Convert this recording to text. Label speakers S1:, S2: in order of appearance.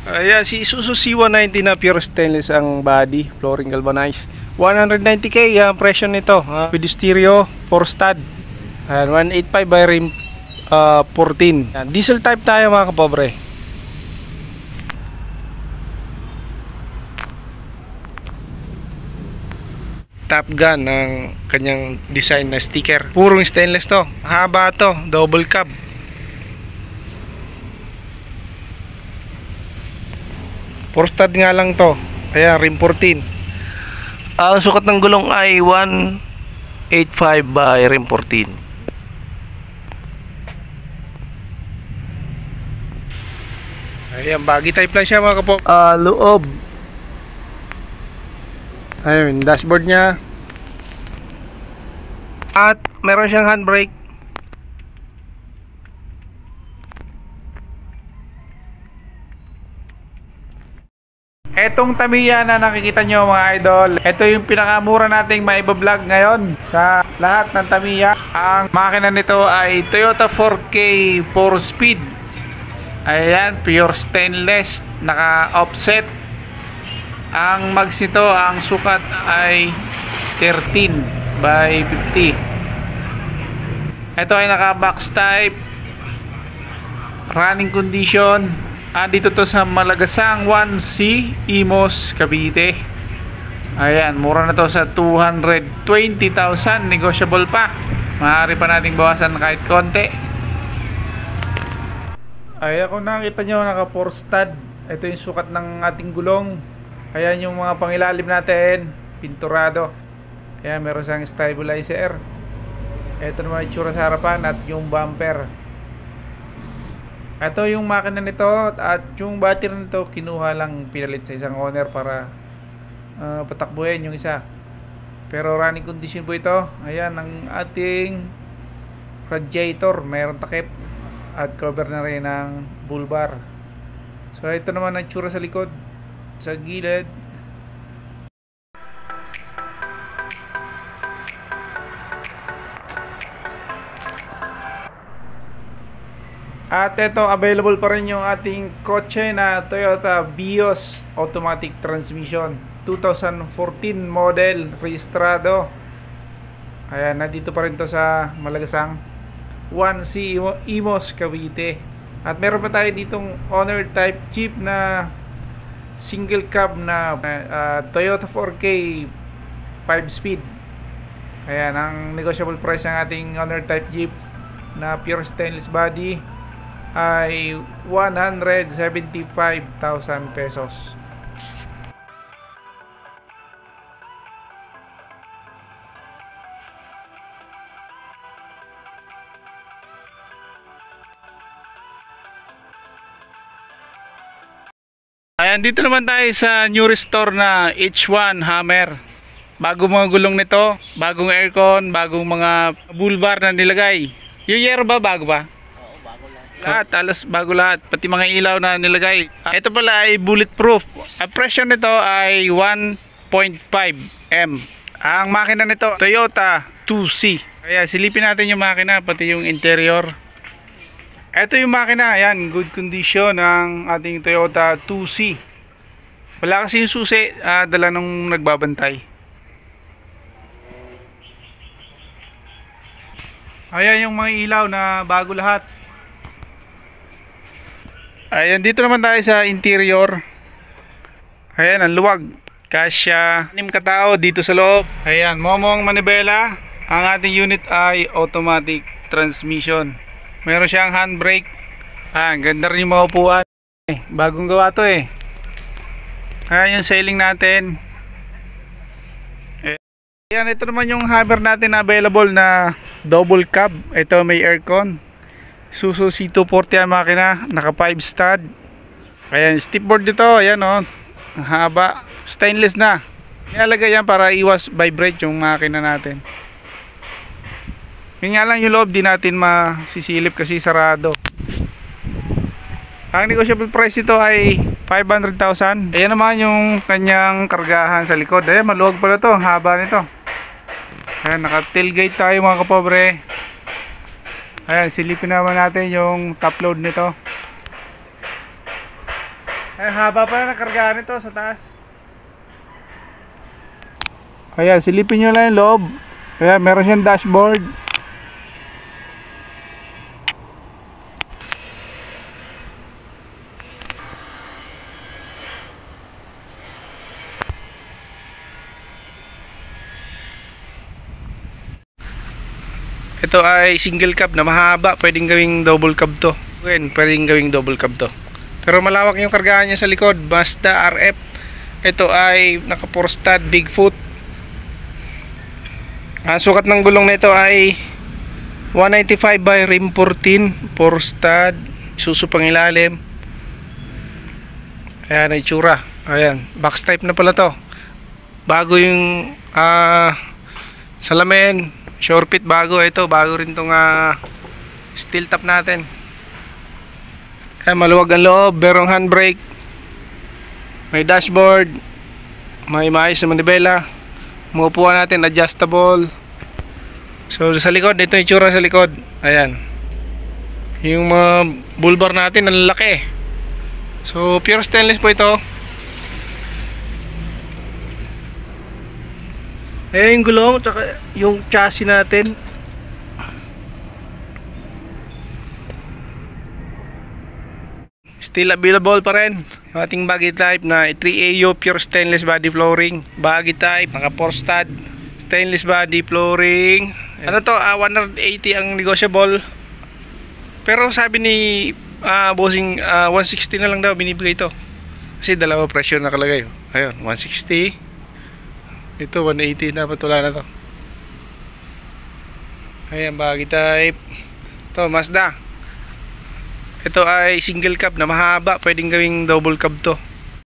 S1: Ayan, si Isuzu C190 na pure stainless ang body, flooring galvanized. 190k ang presyo nito, with stereo, 4 stud. Ayan, 185 by rim 14. Ayan, diesel type tayo mga kapobre. Top Gun ang kanyang design na sticker. Purong stainless to. Haba to, double cab. Four stud nga lang to. Kaya rim 14. Ang sukat ng gulong ay 185 by rim 14. Ayan, baggy type lang siya mga kapok. Loob. Ayun, dashboard niya. At meron siyang handbrake. Etong Tamiya na nakikita nyo mga idol, ito yung pinakamura nating maiba-vlog ngayon sa lahat ng Tamiya. Ang makina nito ay Toyota 4K 4-speed. Ayan, pure stainless, naka-offset. Ang mags nito, ang sukat ay 13 by 50. Ito ay naka-box type, running condition. Dito to sa Malagasang 1C, Imos, Cavite. Ayan, mura na to sa 220,000, negotiable pa. Maaari pa nating bawasan kahit konti. Ayan, kung nakita nyo, naka 4 stud. Ito yung sukat ng ating gulong. Ayan yung mga pangilalim natin, pinturado. Ayan, meron siyang stabilizer. Ito naman yung itsura sa harapan at yung bumper. Ito yung makina nito at yung battery nito kinuha lang, pinalit sa isang owner para patakbuhin yung isa. Pero running condition po ito. Ayan ang ating radiator, mayroon takip at cover na rin ng bull bar. So ito naman ang itsura sa likod, sa gilid. At ito, available pa rin yung ating kotse na Toyota Vios automatic transmission 2014 model, rehistrado. Ayan, nandito pa rin to sa Malagasang 1C, Imos, Cavite. At meron pa tayo ditong owner type Jeep na single cab na Toyota 4K 5-speed. Ayan, ang negotiable price ng ating owner type Jeep na pure stainless body ay 175,000 pesos. Ayan, dito naman tayo sa new restore na H1 Hammer. Bagong mga gulong nito, bagong aircon, bagong mga bull bar na nilagay. Yung year ba, bago ba? Lahat, alas bago lahat, pati mga ilaw na nilagay. Ito pala ay bulletproof. Ang presyo nito ay 1.5 M. Ang makina nito, Toyota 2C. Kaya silipin natin yung makina, pati yung interior. Ito yung makina, ayan, good condition ng ating Toyota 2C. Wala kasi yung susi, dala nung nagbabantay. Ayan yung mga ilaw na bago lahat. Ayan, dito naman tayo sa interior. Ayan, ang luwag. Kasya 6 katao dito sa loob. Ayan, momong manibela. Ang ating unit ay automatic transmission. Meron siyang handbrake. Ganda rin yung mga upuan. Bagong gawa to eh. Ayan yung sailing natin. Ayan, ito naman yung Hammer natin na available na double cab. Ito may aircon. Isuzu C240 ang makina, naka 5 stud. Ayan, stepboard dito, ayan o, haba, stainless na. Nilalagay yan para iwas vibrate yung makina natin. Yun nga lang yung loob, di natin masisilip kasi sarado. Ang negotiable price ito ay 500,000. Ayan naman yung kanyang kargahan sa likod. Ayan, maluwag pala to, haba nito. Ayan, naka tailgate tayo mga kapobre. Ayan, silipin naman natin yung top load nito.
S2: Ay, haba pala ng kargahan nito sa taas.
S1: Ayan, silipin nyo lang yung loob. Ayan, meron siyang dashboard. Ito ay single cab na mahaba, pwedeng gawing double cab to. Pwedeng gawing double cab to. Pero malawak yung kargahan niya sa likod, Mazda RF. Ito ay naka 4-stud Bigfoot. Ang sukat ng gulong nito ay 195 by rim 14, 4-stud, Isuzu pang ilalim. Ayan ang itsura. Ayan, box type na pala to. Bago yung salamin. Sure fit bago ito, bago rin tong steel top natin. Maluwag ang loob, merong handbrake, may dashboard, may maayos na manibela, mga upuan natin adjustable. So sa likod, ito yung itsura sa likod. Ayan, yung mga bull bar natin ang laki. So pure stainless po ito.
S2: Ayan yung gulong, tsaka yung chassis natin.
S1: Still available pa rin yung ating body type na 3AO pure stainless body flooring. Body type, naka 4-stud stainless body flooring. Ano to, 180 ang negotiable. Pero sabi ni bossing, 160 na lang daw binibigay ito. Kasi dalawa presyo nakalagay. Ayun, 160. Ito 180, dapat wala na to. Ayan, body type. Ito Mazda. Ito ay single cab na mahaba, pwedeng gawing double cab to.